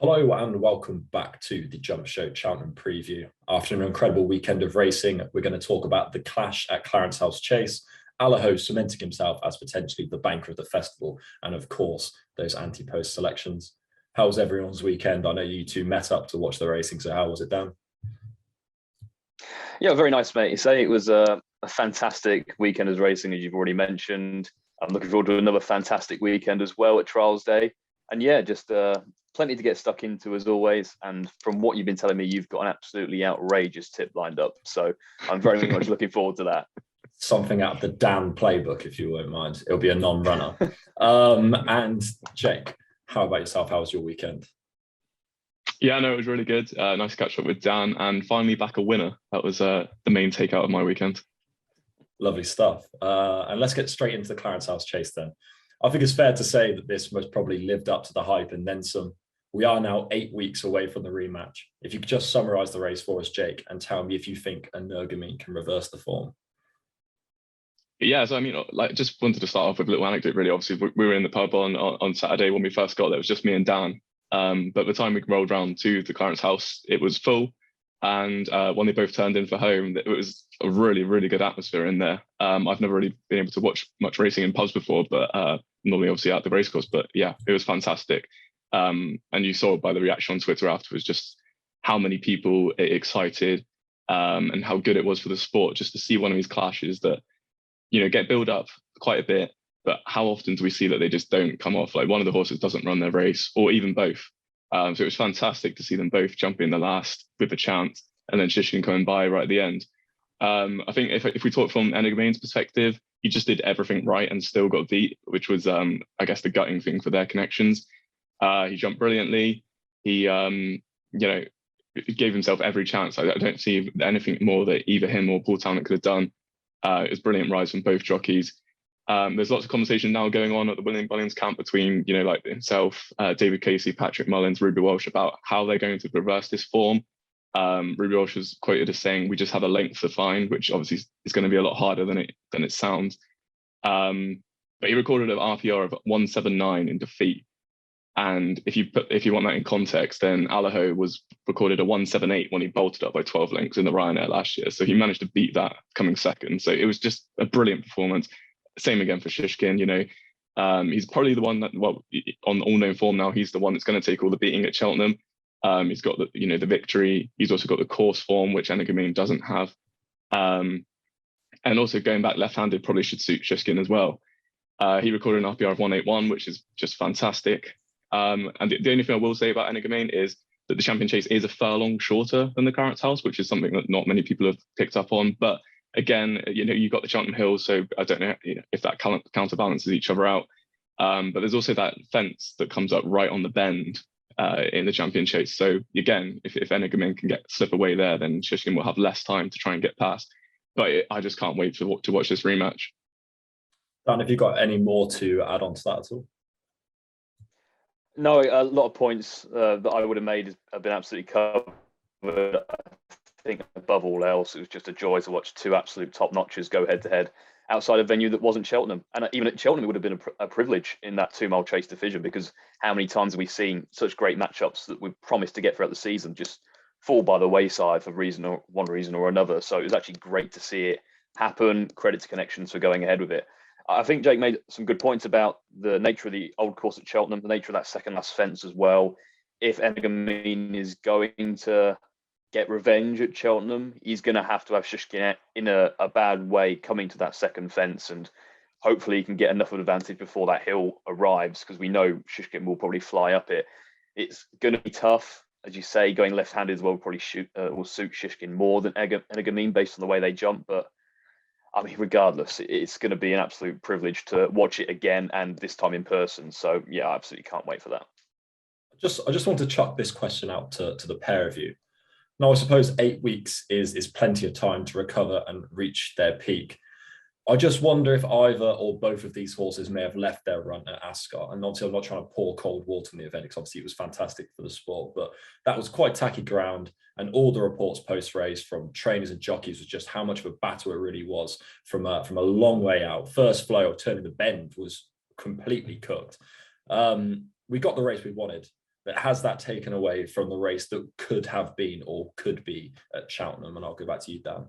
Hello and welcome back to the Jump Show Cheltenham preview. After an incredible weekend of racing, we're going to talk about the clash at Clarence House Chase, Allaho cementing himself as potentially the banker of the festival, and of course, those Ante-post selections. How was everyone's weekend? I know you two met up to watch the racing, so how was it, Dan? Yeah, very nice, mate. You say it was a fantastic weekend of racing, as you've already mentioned. I'm looking forward to another fantastic weekend as well at Trials Day. And yeah, just plenty to get stuck into as always. And from what you've been telling me, you've got an absolutely outrageous tip lined up. So I'm very much looking forward to that. Something out of the Dan playbook, if you won't mind. It'll be a non-runner. And Jake, how about yourself? How was your weekend? Yeah, no, it was really good. Nice to catch up with Dan and finally back a winner. That was the main takeout of my weekend. Lovely stuff. And let's get straight into the Clarence House Chase then. I think it's fair to say that this most probably lived up to the hype and then some. We are now 8 weeks away from the rematch. If you could just summarise the race for us, Jake, and tell me if you think Energumene can reverse the form. Yeah, so I mean, just wanted to start off with a little anecdote, really. Obviously, we were in the pub on Saturday when we first got there. It was just me and Dan. But by the time we rolled round to the Clarence House, it was full. And when they both turned in for home, it was a really, really good atmosphere in there. I've never really been able to watch much racing in pubs before, but normally obviously at the racecourse. But yeah, it was fantastic. And you saw by the reaction on Twitter afterwards just how many people it excited and how good it was for the sport just to see one of these clashes that, you know, get built up quite a bit. But how often do we see that they just don't come off? Like one of the horses doesn't run their race, or even both. So it was fantastic to see them both jump in the last with a chance, and then Shishkin coming by right at the end. I think if we talk from Energumene's perspective, he just did everything right and still got beat, which was, I guess, the gutting thing for their connections. He jumped brilliantly. He, gave himself every chance. I don't see anything more that either him or Paul Townend could have done. It was brilliant rides from both jockeys. There's lots of conversation now going on at the William Bunnings camp between, like himself, David Casey, Patrick Mullins, Ruby Walsh about how they're going to reverse this form. Ruby Walsh was quoted as saying, "We just have a length to find," which obviously is going to be a lot harder than it sounds. But he recorded an RPR of 179 in defeat, and if you want that in context, then Allaho was recorded a 178 when he bolted up by 12 lengths in the Ryanair last year. So he managed to beat that coming second. So it was just a brilliant performance. Same again for Shishkin, he's probably the one that, on all known form now, he's the one that's going to take all the beating at Cheltenham. He's got the victory. He's also got the course form, which Energumene doesn't have. And also going back left-handed probably should suit Shishkin as well. He recorded an RPR of 181, which is just fantastic. And the only thing I will say about Energumene is that the Champion Chase is a furlong shorter than the Clarence House, which is something that not many people have picked up on. But again, you've got the Cheltenham Hills, so I don't know if that counterbalances each other out. But there's also that fence that comes up right on the bend in the Champion Chase. So again, if Energumene can slip away there, then Shishkin will have less time to try and get past. But I just can't wait to watch this rematch. Dan, have you got any more to add on to that at all? No, a lot of points that I would have made have been absolutely covered. I think above all else, it was just a joy to watch two absolute top notches go head to head outside a venue that wasn't Cheltenham. And even at Cheltenham, it would have been a privilege in that 2 mile chase division, because how many times have we seen such great matchups that we promised to get throughout the season just fall by the wayside for one reason or another? So it was actually great to see it happen. Credit to Connections for going ahead with it. I think Jake made some good points about the nature of the old course at Cheltenham, the nature of that second last fence as well. If Energumene is going to get revenge at Cheltenham, he's going to have Shishkin in a bad way coming to that second fence, and hopefully he can get enough of an advantage before that hill arrives, because we know Shishkin will probably fly up it. It's going to be tough, as you say. Going left-handed as well will probably will suit Shishkin more than Energumene based on the way they jump. But I mean, regardless, it's going to be an absolute privilege to watch it again, and this time in person. So yeah, I absolutely can't wait for that. I just want to chuck this question out to the pair of you. Now, I suppose 8 weeks is plenty of time to recover and reach their peak. I just wonder if either or both of these horses may have left their run at Ascot. And obviously, I'm not trying to pour cold water on the event, because obviously it was fantastic for the sport, but that was quite tacky ground. And all the reports post-race from trainers and jockeys was just how much of a battle it really was from a long way out. First flow of turning the bend was completely cooked. We got the race we wanted. But has that taken away from the race that could have been or could be at Cheltenham? And I'll go back to you, Dan.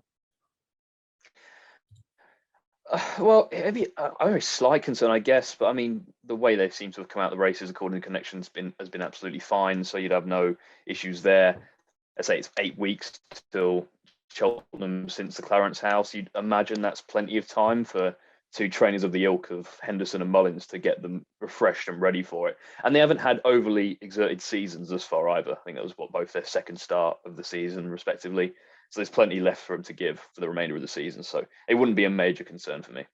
Well, maybe a very slight concern, I guess. But I mean, the way they seem to have come out of the races, according to connections, has been absolutely fine. So you'd have no issues there. I say it's 8 weeks till Cheltenham since the Clarence House. You'd imagine that's plenty of time for two trainers of the ilk of Henderson and Mullins to get them refreshed and ready for it. And they haven't had overly exerted seasons thus far either. I think that was both their second start of the season, respectively. So there's plenty left for him to give for the remainder of the season. So it wouldn't be a major concern for me.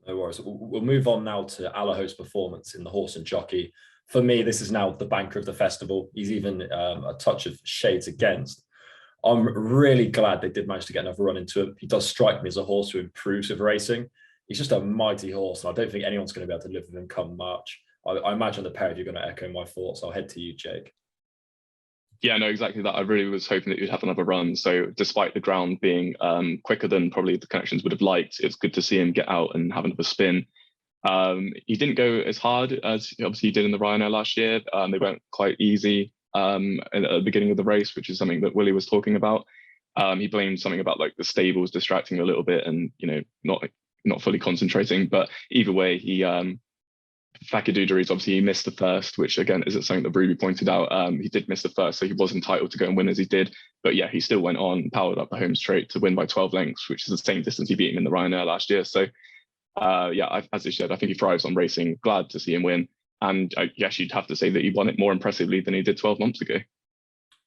No worries. We'll move on now to Allaho's performance in the Horse and Jockey. For me, this is now the banker of the festival. He's even a touch of shades against. I'm really glad they did manage to get another run into him. He does strike me as a horse who improves with racing. He's just a mighty horse, and I don't think anyone's going to be able to live with him come March. I imagine the pair of you are going to echo my thoughts. I'll head to you, Jake. Yeah, no, exactly that. I really was hoping that you'd have another run. So despite the ground being quicker than probably the connections would have liked, it's good to see him get out and have another spin. He didn't go as hard as obviously he did in the Ryanair last year. They went quite easy at the beginning of the race, which is something that Willie was talking about. He blamed something about like the stables distracting a little bit and, you know, not fully concentrating. But either way, Fakadoudary's obviously he missed the first, which again isn't something that Ruby pointed out. He did miss the first, so he was entitled to go and win as he did. But yeah, he still went on, powered up the home straight to win by 12 lengths, which is the same distance he beat him in the Ryanair last year. So as you said, I think he thrives on racing. Glad to see him win. And I guess you'd have to say that he won it more impressively than he did 12 months ago.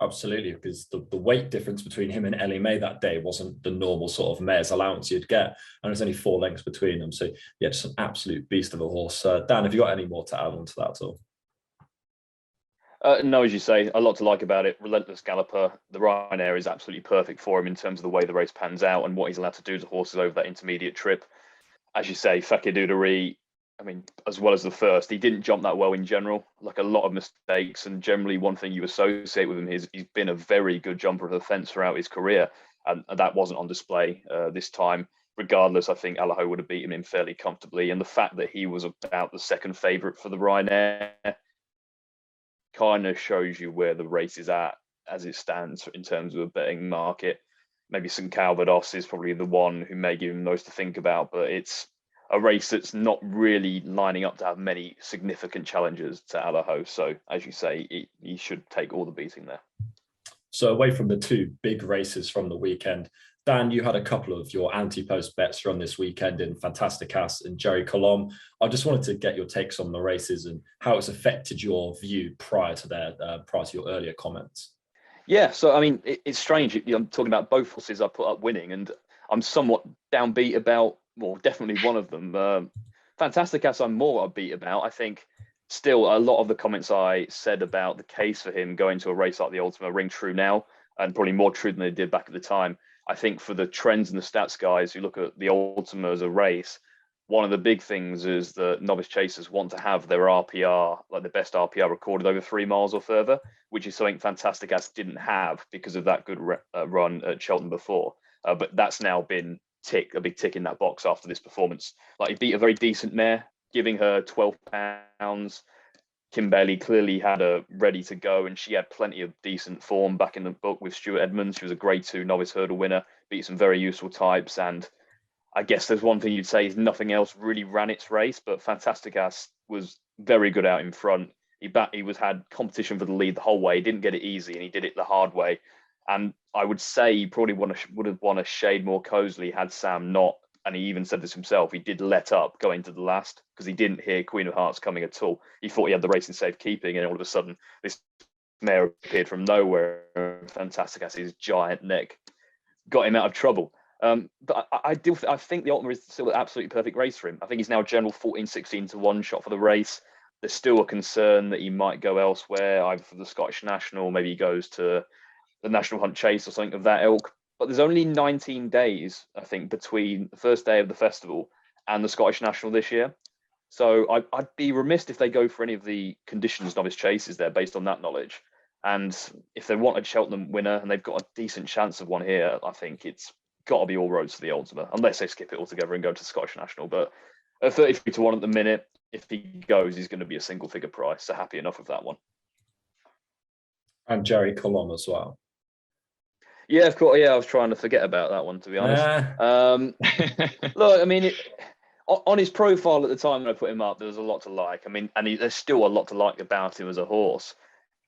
Absolutely, because the weight difference between him and Ellie May that day wasn't the normal sort of mare's allowance you'd get, and there's only 4 lengths between them. So yeah, just an absolute beast of a horse. Dan, have you got any more to add on to that at all? No, as you say, a lot to like about it. Relentless galloper. The Ryanair is absolutely perfect for him in terms of the way the race pans out and what he's allowed to do to horses over that intermediate trip. As you say, Fakadoudary, I mean, as well as the first, he didn't jump that well in general, like a lot of mistakes. And generally, one thing you associate with him is he's been a very good jumper of the fence throughout his career. And that wasn't on display this time. Regardless, I think Allaho would have beaten him fairly comfortably. And the fact that he was about the second favourite for the Ryanair kind of shows you where the race is at as it stands in terms of a betting market. Maybe St Calvados is probably the one who may give him most to think about, but it's a race that's not really lining up to have many significant challenges to Allaho. So, as you say, he should take all the beating there. So away from the 2 big races from the weekend, Dan, you had a couple of your Ante-post bets run this weekend in Fantasticas and Jerry Colomb. I just wanted to get your takes on the races and how it's affected your view prior to your earlier comments. Yeah, so I mean, it's strange. I'm talking about both horses I put up winning, and I'm somewhat downbeat about, well, definitely one of them. Fantasticas I'm more upbeat about. I think still a lot of the comments I said about the case for him going to a race like the Ultima ring true now, and probably more true than they did back at the time. I think for the trends and the stats guys who look at the Ultima as a race, one of the big things is that novice chasers want to have their RPR, like the best RPR recorded over 3 miles or further, which is something Fantasticas didn't have because of that good run at Cheltenham before. But that's now been a big tick in that box after this performance. Like, he beat a very decent mare, giving her £12. Kim Bailey clearly had her ready to go, and she had plenty of decent form back in the book with Stuart Edmonds. She was a Grade 2 novice hurdle winner, beat some very useful types. And I guess there's one thing you'd say is nothing else really ran its race, but Fantasticas was very good out in front. He had competition for the lead the whole way. He didn't get it easy, and he did it the hard way. And I would say he probably would have won a shade more cosily had Sam not, and he even said this himself, he did let up going to the last because he didn't hear Queen of Hearts coming at all. He thought he had the race in safekeeping, and all of a sudden this mare appeared from nowhere. Fantasticas' giant neck got him out of trouble. But I think the Ultima is still an absolutely perfect race for him. I think he's now general 14-16 to 1 shot for the race. There's still a concern that he might go elsewhere, either for the Scottish National, maybe he goes to the National Hunt Chase or something of that ilk. But there's only 19 days, I think, between the first day of the festival and the Scottish National this year. So I'd be remiss if they go for any of the conditions novice chases there based on that knowledge. And if they want a Cheltenham winner and they've got a decent chance of one here, I think it's got to be all roads to the Ultima, unless they skip it altogether and go to the Scottish National. But at 33 to 1 at the minute, if he goes, he's going to be a single figure price. So happy enough with that one. And Jerry Colon as well. Yeah, of course. Yeah, I was trying to forget about that one, to be honest. Look, I mean, on his profile at the time when I put him up, there was a lot to like. I mean, and there's still a lot to like about him as a horse.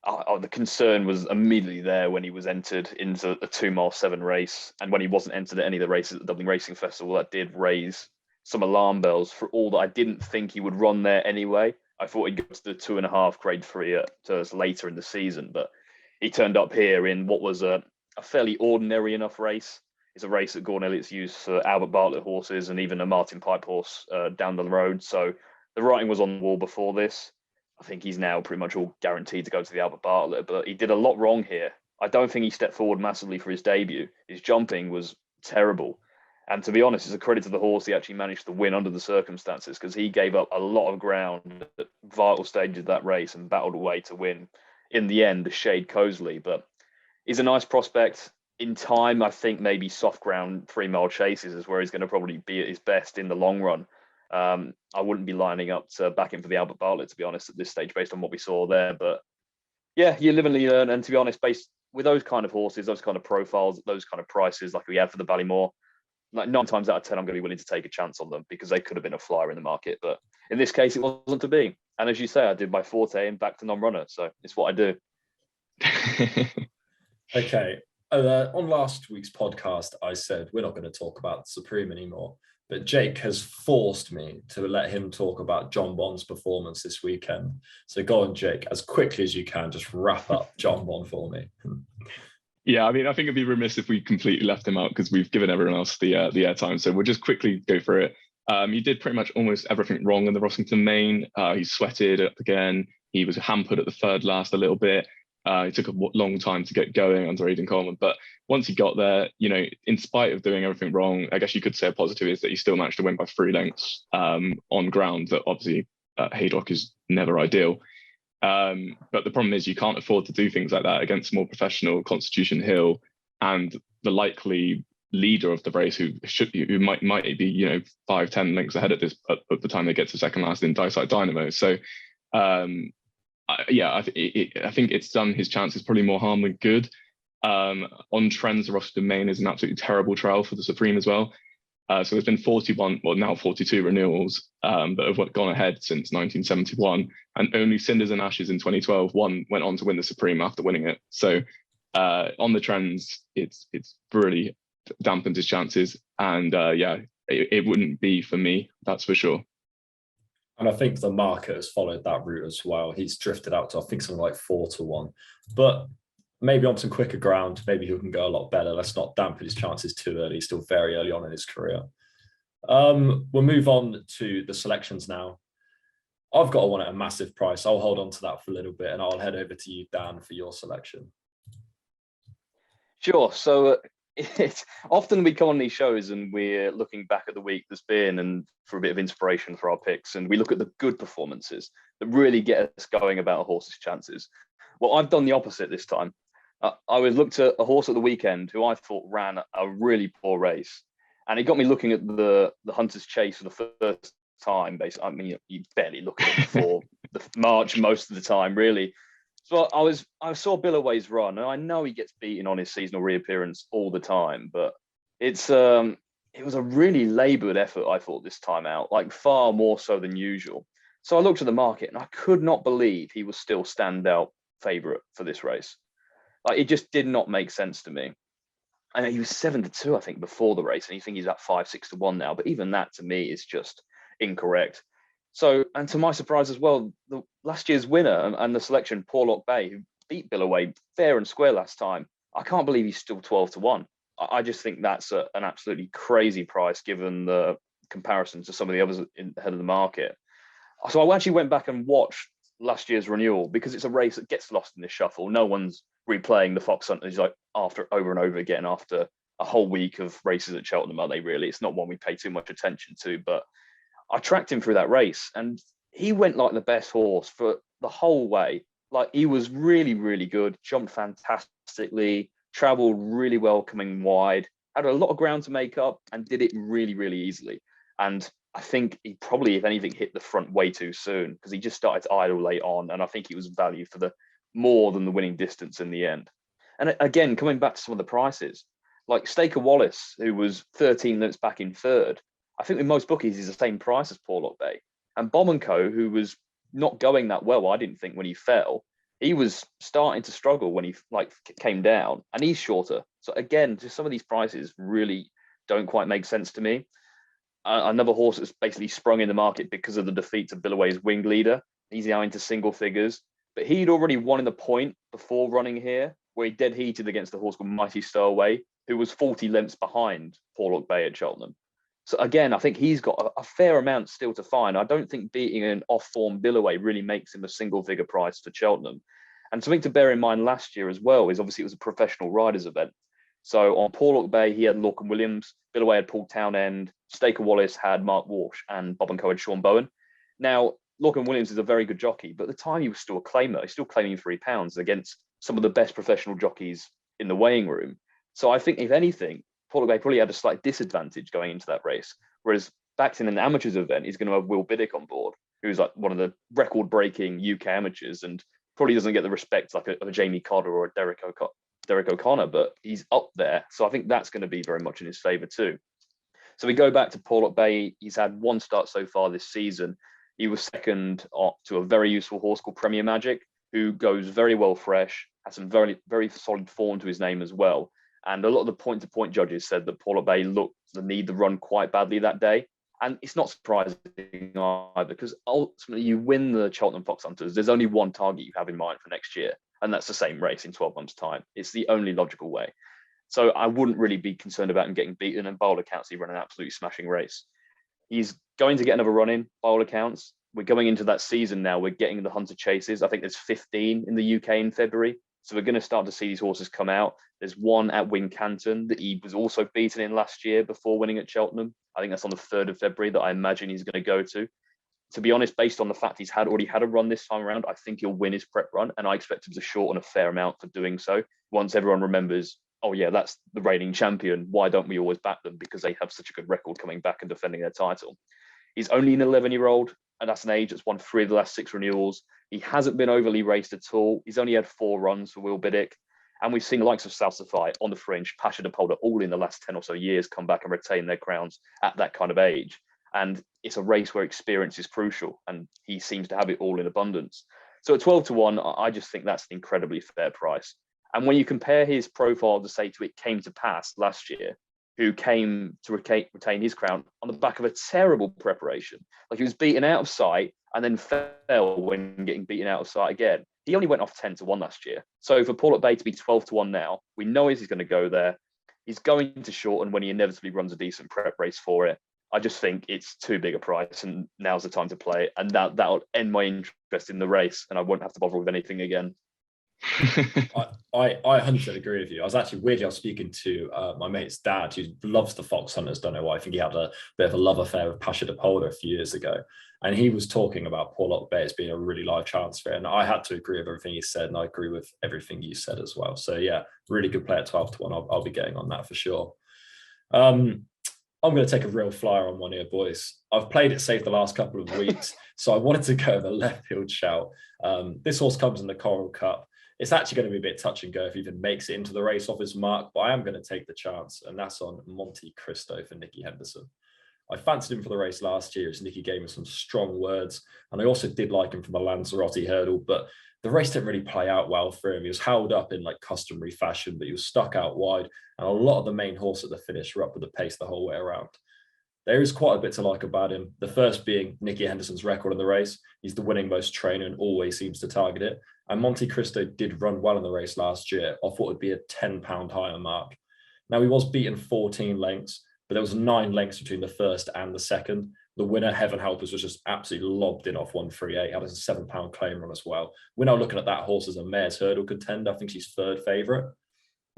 The concern was immediately there when he was entered into a 2 mile 7 race, and when he wasn't entered at any of the races at the Dublin Racing Festival. That did raise some alarm bells. For all that I didn't think he would run there anyway. I thought he'd go to the 2.5 grade 3 to us later in the season, but he turned up here in what was a fairly ordinary enough race. It's a race that Gordon Elliott's used for Albert Bartlett horses and even a Martin Pipe horse down the road. So the writing was on the wall before this. I think he's now pretty much all guaranteed to go to the Albert Bartlett, but he did a lot wrong here. I don't think he stepped forward massively for his debut. His jumping was terrible. And to be honest, it's a credit to the horse he actually managed to win under the circumstances, because he gave up a lot of ground at vital stages of that race and battled away to win. In the end, the shade Cosley, but he's a nice prospect. In time, I think maybe soft ground 3 mile chases is where he's going to probably be at his best in the long run. I wouldn't be lining up to back him for the Albert Bartlett, to be honest, at this stage, based on what we saw there. But yeah, you live and learn. And to be honest, based with those kind of horses, those kind of profiles, those kind of prices like we had for the Ballymore, like 9 times out of 10, I'm going to be willing to take a chance on them because they could have been a flyer in the market. But in this case, it wasn't to be. And as you say, I did my forte and back to non-runner. So it's what I do. Okay. On last week's podcast, I said we're not going to talk about Supreme anymore, but Jake has forced me to let him talk about John Bond's performance this weekend. So go on, Jake, as quickly as you can, just wrap up John Bond for me. Yeah, I mean, I think it'd be remiss if we completely left him out because we've given everyone else the airtime. So we'll just quickly go through it. He did pretty much almost everything wrong in the Rossington Main. He sweated up again. He was hampered at the third last a little bit. It took a long time to get going under Aidan Coleman, but once he got there, you know, in spite of doing everything wrong, I guess you could say a positive is that he still managed to win by 3 lengths on ground that obviously Haydock is never ideal. But the problem is you can't afford to do things like that against more professional Constitution Hill and the likely leader of the race who might be, you know, 5-10 lengths ahead at the time they get to second last in Dyside Dynamo. So I think it's done his chances probably more harm than good. On trends, the Rossington Main is an absolutely terrible trial for the Supreme as well. So there's been 41, well now 42 renewals that have gone ahead since 1971, and only Cinders and Ashes in 2012 went on to win the Supreme after winning it. So on the trends, it's really dampened his chances, and it wouldn't be for me, that's for sure. And I think the market has followed that route as well. He's drifted out to, I think, something like 4-1. But maybe on some quicker ground, maybe he can go a lot better. Let's not dampen his chances too early. He's still very early on in his career. We'll move on to the selections now. I've got one at a massive price. I'll hold on to that for a little bit, and I'll head over to you, Dan, for your selection. Sure. So it's often we come on these shows and we're looking back at the week that's been and for a bit of inspiration for our picks, and we look at the good performances that really get us going about a horse's chances. Well, I've done the opposite this time. I looked at a horse at the weekend who I thought ran a really poor race, and it got me looking at the Hunter's Chase for the first time. Basically, I mean, you barely look at it before the March most of the time, really. So I saw Billaway's run, and I know he gets beaten on his seasonal reappearance all the time, but it was a really laboured effort, I thought, this time out, like far more so than usual. So I looked at the market, and I could not believe he was still standout favourite for this race. Like, it just did not make sense to me. And he was 7-2, I think, before the race, and you think he's at 5-6-1 now, but even that to me is just incorrect. So, and to my surprise as well, the last year's winner and the selection, Porlock Bay, who beat Billaway fair and square last time, I can't believe he's still 12-1. I just think that's an absolutely crazy price given the comparison to some of the others ahead of the market. So I actually went back and watched last year's renewal because it's a race that gets lost in the shuffle. No one's replaying the Fox Hunters like after over and over again after a whole week of races at Cheltenham, are they really? It's not one we pay too much attention to, but I tracked him through that race and he went like the best horse for the whole way. Like, he was really, really good, jumped fantastically, traveled really well coming wide, had a lot of ground to make up and did it really, really easily. And I think he probably, if anything, hit the front way too soon because he just started to idle late on. And I think he was value for the more than the winning distance in the end. And again, coming back to some of the prices, like Staker Wallace, who was 13 lengths back in third, I think with most bookies he's the same price as Porlock Bay. And Bomb and Co, who was not going that well, I didn't think, when he fell, he was starting to struggle when he came down, and he's shorter. So again, just some of these prices really don't quite make sense to me. Another horse that's basically sprung in the market because of the defeat to Billaway's Wing Leader. He's now into single figures, but he'd already won in the point before running here, where he dead heated against a horse called Mighty Stowaway, who was 40 lengths behind Porlock Bay at Cheltenham. So again, I think he's got a fair amount still to find. I don't think beating an off-form Billaway really makes him a single-figure price for Cheltenham. And something to bear in mind last year as well is obviously it was a professional riders event. So on Porlock Bay, he had Lorcan Williams, Billaway had Paul Townend, Staker Wallace had Mark Walsh, and Bob and Co had Sean Bowen. Now, Lorcan Williams is a very good jockey, but at the time he was still a claimer. He's still claiming £3 against some of the best professional jockeys in the weighing room. So I think, if anything, Porlock Bay probably had a slight disadvantage going into that race. Whereas back in an amateurs event, he's going to have Will Biddick on board, who's like one of the record-breaking UK amateurs and probably doesn't get the respect like a Jamie Cotter or a Derek O'Connor, but he's up there. So I think that's going to be very much in his favour too. So we go back to Porlock Bay. He's had one start so far this season. He was second to a very useful horse called Premier Magic, who goes very well fresh, has some very, very solid form to his name as well. And a lot of the point-to-point judges said that Porlock Bay looked to need the run quite badly that day. And it's not surprising either, because ultimately you win the Cheltenham Fox Hunters. There's only one target you have in mind for next year, and that's the same race in 12 months' time. It's the only logical way. So I wouldn't really be concerned about him getting beaten, and by all accounts, he ran an absolutely smashing race. He's going to get another run in, by all accounts. We're going into that season now. We're getting the Hunter Chases. I think there's 15 in the UK in February. So we're going to start to see these horses come out. There's one at Wincanton that he was also beaten in last year before winning at Cheltenham. I think that's on the 3rd of February that I imagine he's going to go to. To be honest, based on the fact he's already had a run this time around, I think he'll win his prep run, and I expect him to shorten a fair amount for doing so. Once everyone remembers, oh yeah, that's the reigning champion, why don't we always back them? Because they have such a good record coming back and defending their title. He's only an 11-year-old, and that's an age that's won 3 of the last 6 renewals. He hasn't been overly raced at all. He's only had 4 runs for Will Biddick. And we've seen the likes of Salsify, On the Fringe, Pasha de Polder, all in the last 10 or so years come back and retain their crowns at that kind of age. And it's a race where experience is crucial, and he seems to have it all in abundance. So at 12-1, I just think that's an incredibly fair price. And when you compare his profile to, say, to It Came to Pass last year, who came to retain his crown on the back of a terrible preparation. Like, he was beaten out of sight and then fell when getting beaten out of sight again. He only went off 10-1 last year. So for Porlock Bay to be 12-1 now, we know he's going to go there. He's going to shorten when he inevitably runs a decent prep race for it. I just think it's too big a price, and now's the time to play it. And that'll end my interest in the race, and I won't have to bother with anything again. I 100% agree with you. I was speaking to my mate's dad, who loves the Fox Hunters. Don't know why. I think he had a bit of a love affair with Pasha de Polder a few years ago, and he was talking about Porlock Bay as being a really live chance for it. And I had to agree with everything he said, and I agree with everything you said as well. So yeah, really good play at 12-1. I'll be getting on that for sure. I'm going to take a real flyer on one here, boys. I've played it safe the last couple of weeks, so I wanted to go with a left field shout. This horse comes in the Coral Cup. It's actually going to be a bit touch and go if he even makes it into the race off his mark, but I am going to take the chance, and that's on Monte Cristo for Nicky Henderson. I fancied him for the race last year, as Nicky gave me some strong words, and I also did like him from the Lanzarote hurdle, but the race didn't really play out well for him. He was held up in like customary fashion, but he was stuck out wide, and a lot of the main horse at the finish were up with the pace the whole way around. There is quite a bit to like about him. The first being Nicky Henderson's record in the race. He's the winning most trainer and always seems to target it. And Monte Cristo did run well in the race last year off what would be a £10 higher mark. Now, he was beaten 14 lengths, but there was 9 lengths between the first and the second. The winner, Heaven Helpers, was just absolutely lobbed in off 138, had a £7 claim run as well. We're now looking at that horse as a mare's hurdle contender. I think she's 3rd favourite.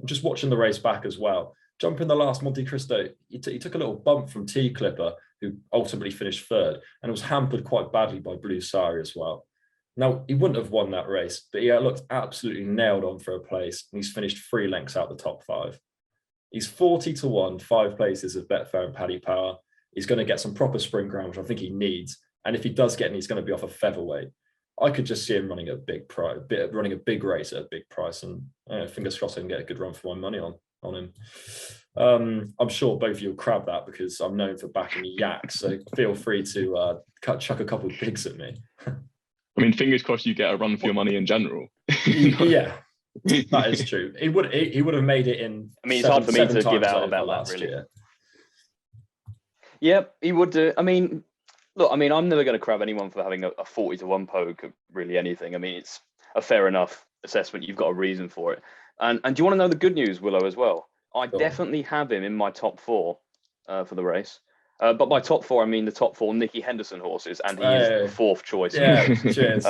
I'm just watching the race back as well. Jump in the last, Monte Cristo, he took a little bump from T Clipper, who ultimately finished 3rd, and it was hampered quite badly by Blue Sari as well. Now, he wouldn't have won that race, but he looked absolutely nailed on for a place, and he's finished 3 lengths out the top 5. He's 40-1, 5 places of Betfair and Paddy Power. He's going to get some proper spring ground, which I think he needs. And if he does get in, he's going to be off a featherweight. I could just see him running a big price, running a big race at a big price, and fingers crossed I can get a good run for my money on him. I'm sure both of you will crab that because I'm known for backing yak. So feel free to chuck a couple of pigs at me. I mean, fingers crossed you get a run for your money in general. Yeah, that is true. He would have made it in. I mean, it's hard for me to give out about that, really. Year. Yep, he would do. I mean, look, I mean, I'm never going to crab anyone for having a 40-1 poke of really anything. I mean, it's a fair enough assessment. You've got a reason for it. And do you want to know the good news, Willo, as well? I definitely have him in my top 4 for the race. But by top 4, I mean the top 4 Nicky Henderson horses, and he is the 4th choice. Yeah, cheers.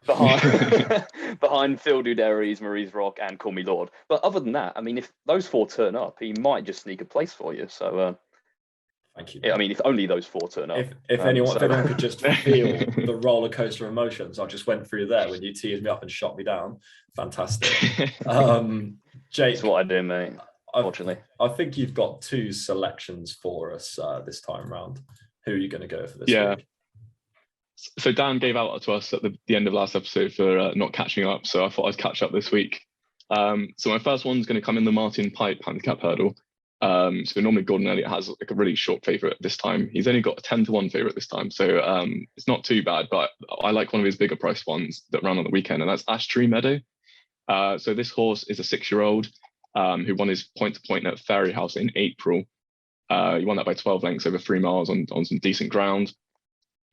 Behind Phil Duderis, Maurice Rock, and Call Me Lord. But other than that, I mean, if those 4 turn up, he might just sneak a place for you. So, thank you. I mean, if only those 4 turn up. If anyone could just feel the roller coaster emotions I just went through there when you teased me up and shot me down, fantastic. Jake, that's what I do, mate. Unfortunately, I think you've got 2 selections for us this time round. Who are you going to go for this week? So Dan gave out to us at the end of last episode for not catching up, so I thought I'd catch up this week. So my first one's going to come in the Martin Pipe handicap hurdle. So normally Gordon Elliott has like a really short favourite this time. He's only got a 10-1 favourite this time, so it's not too bad. But I like one of his bigger priced ones that ran on the weekend, and that's Ashtree Meadow. So this horse is a 6-year-old who won his point-to-point at Fairy House in April. He won that by 12 lengths over 3 miles on some decent ground.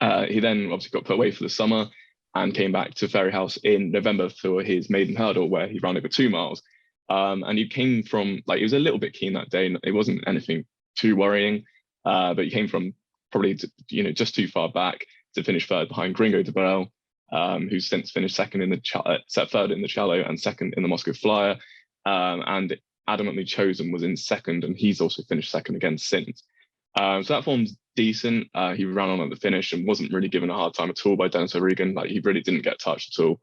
He then obviously got put away for the summer and came back to Fairy House in November for his maiden hurdle, where he ran over 2 miles. And he came from, like, he was a little bit keen that day. It wasn't anything too worrying, but he came from probably, just too far back to finish third behind Gringo de Barrel, who's since finished second in the third in the Shallow and second in the Moscow Flyer. And Adamantly Chosen was in second, and he's also finished second again since. So that form's decent. He ran on at the finish and wasn't really given a hard time at all by Dennis O'Regan. Like, he really didn't get touched at all.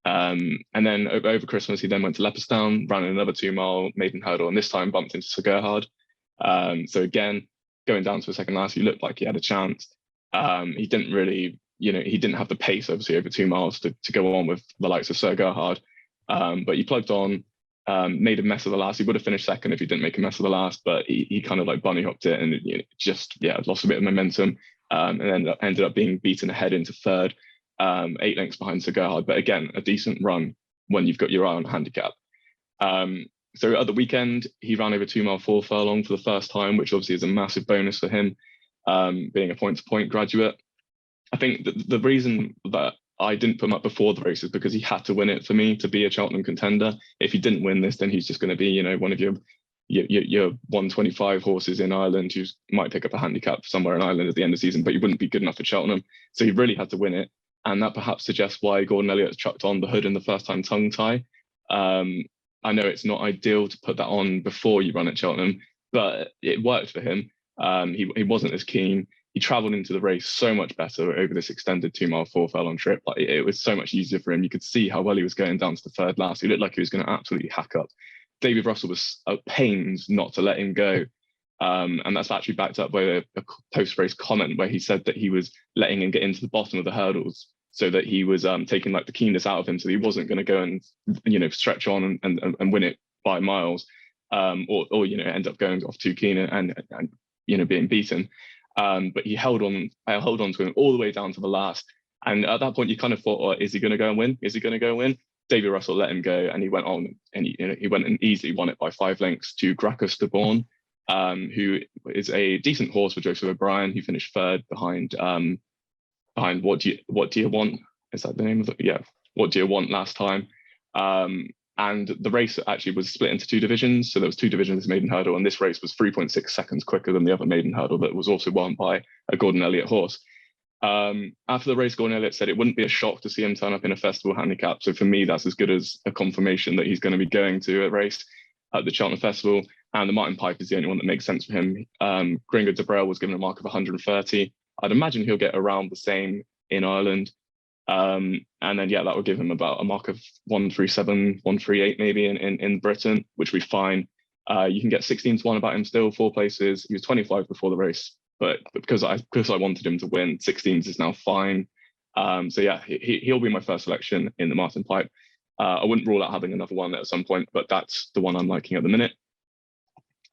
And then over Christmas, he then went to Leopardstown, ran another 2-mile maiden hurdle, and this time bumped into Sir Gerhard. So again, going down to a second last, he looked like he had a chance. He didn't really, he didn't have the pace, obviously, over 2 miles to go on with the likes of Sir Gerhard. But he plugged on, made a mess of the last. He would have finished second if he didn't make a mess of the last, but he kind of like bunny hopped it and lost a bit of momentum, and then ended up being beaten ahead into third. 8 lengths behind Sir Gerhard, but again, a decent run when you've got your eye on handicap. So at the weekend, he ran over 2 mile 4 furlong for the first time, which obviously is a massive bonus for him, being a point-to-point graduate. I think the reason that I didn't put him up before the race is because he had to win it for me to be a Cheltenham contender. If he didn't win this, then he's just going to be, one of your 125 horses in Ireland who might pick up a handicap somewhere in Ireland at the end of the season, but he wouldn't be good enough for Cheltenham. So he really had to win it. And that perhaps suggests why Gordon Elliott chucked on the hood in the first time tongue tie. I know it's not ideal to put that on before you run at Cheltenham, but it worked for him. He wasn't as keen. He travelled into the race so much better over this extended 2 mile 4 furlong trip. Like, it was so much easier for him. You could see how well he was going down to the third last. He looked like he was going to absolutely hack up. David Russell was at pains not to let him go. And that's actually backed up by a post-race comment where he said that he was letting him get into the bottom of the hurdles so that he was taking like the keenness out of him, so he wasn't going to go and stretch on and win it by miles, or end up going off too keen and being beaten. But he held on to him all the way down to the last. And at that point, you kind of thought, is he going to go and win? Is he going to go and win? David Russell let him go, and he went on, and he went and easily won it by 5 lengths to Gracchus de Bourne, who is a decent horse for Joseph O'Brien. He finished third behind What Do You Want? Is that the name of it? Yeah, What Do You Want last time. And the race actually was split into 2 divisions. So there was 2 divisions this maiden hurdle, and this race was 3.6 seconds quicker than the other maiden hurdle that was also won by a Gordon Elliott horse. After the race, Gordon Elliott said it wouldn't be a shock to see him turn up in a festival handicap. So for me, that's as good as a confirmation that he's going to be going to a race at the Cheltenham Festival. And the Martin Pipe is the only one that makes sense for him. Gringo de Barrel was given a mark of 130. I'd imagine he'll get around the same in Ireland. And then, that would give him about a mark of 137, 138 maybe in Britain, which would be fine. You can get 16 to 1 about him still, 4 places. He was 25 before the race, but because I wanted him to win, 16s is now fine. So yeah, he'll be my first selection in the Martin Pipe. I wouldn't rule out having another one at some point, but that's the one I'm liking at the minute.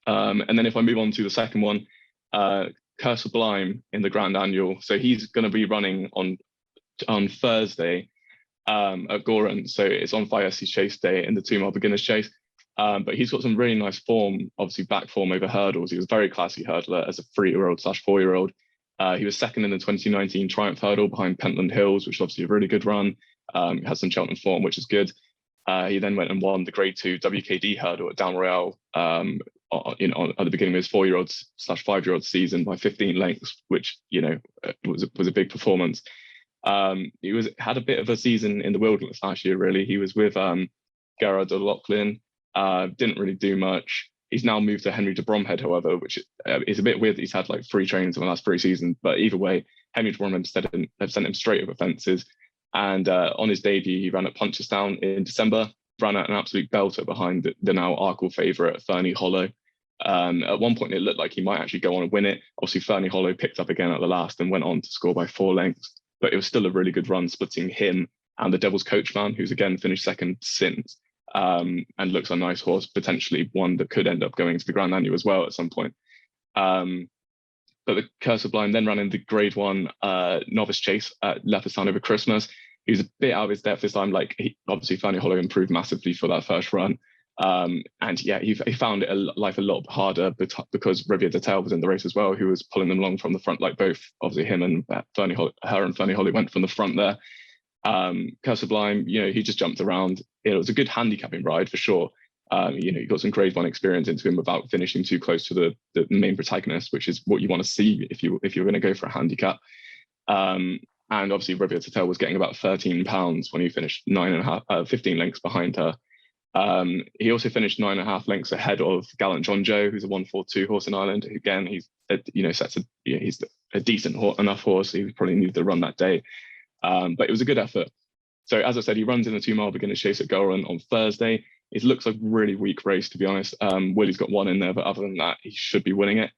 And then if I move on to the second one, Coeur Sublime in the Grand Annual. So he's going to be running on Thursday at Goran. So it's on 5SC Chase Day in the 2 mile beginners chase. But he's got some really nice form, obviously back form over hurdles. He was a very classy hurdler as a 3-year-old/4-year-old. He was second in the 2019 Triumph Hurdle behind Pentland Hills, which is obviously a really good run. He has some Cheltenham form, which is good. He then went and won the Grade 2 WKD Hurdle at Down Royale at the beginning of his 4-year-old/5-year-old season by 15 lengths, which was a big performance. He had a bit of a season in the wilderness last year. Really, he was with Gerard O'Loughlin. Didn't really do much. He's now moved to Henry de Bromhead, however, which is a bit weird. He's had like 3 trainings in the last 3 seasons, but either way, Henry de Bromhead have sent him straight over fences. And on his debut, he ran at Punchestown in December, ran at an absolute belter behind the now Arkle favourite Ferny Hollow. At one point, it looked like he might actually go on and win it. Obviously, Ferny Hollow picked up again at the last and went on to score by 4 lengths. But it was still a really good run, splitting him and the Devil's Coachman, who's again finished second since. And looks a nice horse, potentially one that could end up going to the Grand Annual as well at some point. But the Coeur Sublime then ran in the Grade 1 novice chase at Leopardstown over Christmas. He was a bit out of his depth this time. Obviously, Ferny Hollow improved massively for that first run. And yeah, he found life a lot harder because Riviere de Tail was in the race as well, who was pulling them along from the front. Like both, obviously, him and Ferny Hollow went from the front there. Coeur Sublime, he just jumped around. It was a good handicapping ride for sure. He got some Grade 1 experience into him without finishing too close to the main protagonist, which is what you want to see if you're going to go for a handicap. And obviously Riviere de Tail was getting about £13 when he finished 15 lengths behind her. He also finished 9.5 lengths ahead of Gallant John Joe, who's a 142 horse in Ireland. Again, he's a decent enough horse. He probably needed to run that day. But it was a good effort. So as I said, he runs in the 2 mile beginner's chase at Goran on Thursday. It looks like a really weak race, to be honest. Willie's got 1 in there, but other than that, he should be winning it.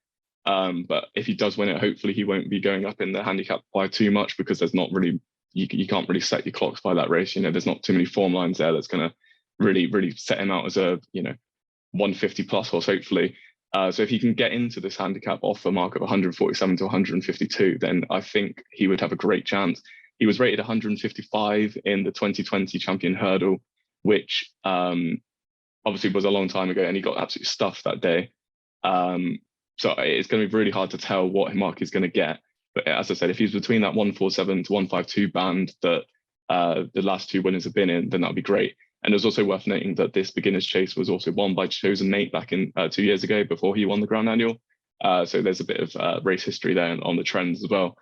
But if he does win it, hopefully he won't be going up in the handicap by too much, because there's not really, you can't really set your clocks by that race. There's not too many form lines there that's going to really set him out as a 150 plus horse, hopefully. So if he can get into this handicap off a mark of 147 to 152, then I think he would have a great chance. He was rated 155 in the 2020 Champion Hurdle, which obviously was a long time ago, and he got absolutely stuffed that day. So it's going to be really hard to tell what mark he's going to get. But as I said, if he's between that 147 to 152 band that the last 2 winners have been in, then that would be great. And it's also worth noting that this beginner's chase was also won by Chosen Mate back in 2 years ago, before he won the Grand Annual. So there's a bit of race history there on the trends as well.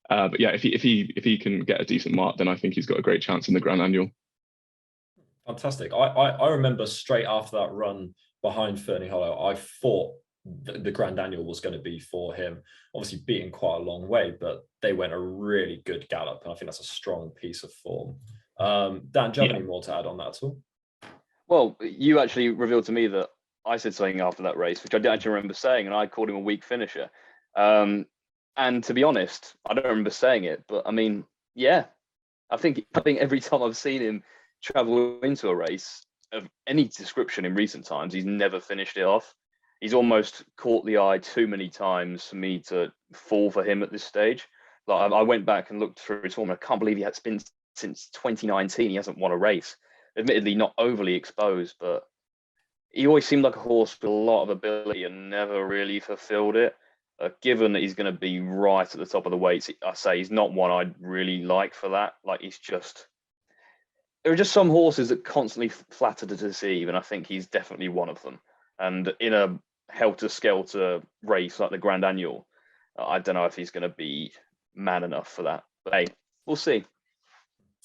But yeah, if he can get a decent mark, then I think he's got a great chance in the Grand Annual. Fantastic. I remember straight after that run behind Ferny Hollow, I thought the Grand Annual was going to be for him. Obviously beating quite a long way, but they went a really good gallop, and I think that's a strong piece of form. Dan, do you have any more to add on that at all? Well, you actually revealed to me that I said something after that race, which I didn't actually remember saying, and I called him a weak finisher. And to be honest, I don't remember saying it, but I mean, yeah, I think every time I've seen him travel into a race of any description in recent times, he's never finished it off. He's almost caught the eye too many times for me to fall for him at this stage. Like, I went back and looked through his form, and I can't believe he has been since 2019. He hasn't won a race. Admittedly, not overly exposed, but he always seemed like a horse with a lot of ability and never really fulfilled it. Given that he's going to be right at the top of the weights, I say he's not one I'd really like for that. Like, there are just some horses that constantly flatter to deceive, and I think he's definitely one of them. And in a helter-skelter race like the Grand Annual, I don't know if he's going to be man enough for that. But hey, we'll see.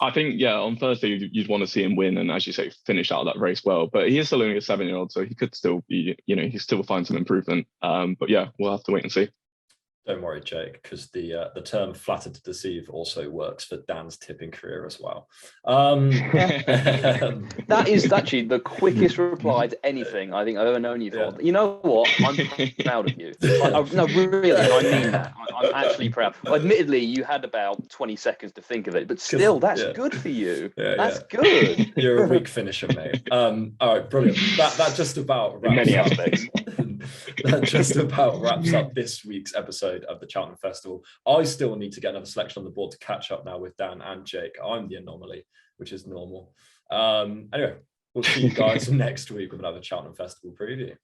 I think, yeah, on Thursday, you'd want to see him win and, as you say, finish out that race well. But he is still only a 7-year-old, so he could still be, he still find some improvement. But yeah, we'll have to wait and see. Don't worry, Jake, because the term "flattered to deceive" also works for Dan's tipping career as well. That is actually the quickest reply to anything I think I've ever known you for. Yeah. You know what? I'm proud of you. No, really, I mean that. I'm actually proud. Admittedly, you had about 20 seconds to think of it, but still, that's good for you. That's good. You're a weak finisher, mate. All right, brilliant. That just about wraps many up. aspects. That just about wraps up this week's episode of the Cheltenham Festival. I still need to get another selection on the board to catch up now with Dan and Jake. I'm the anomaly, which is normal. Anyway, we'll see you guys next week with another Cheltenham Festival preview.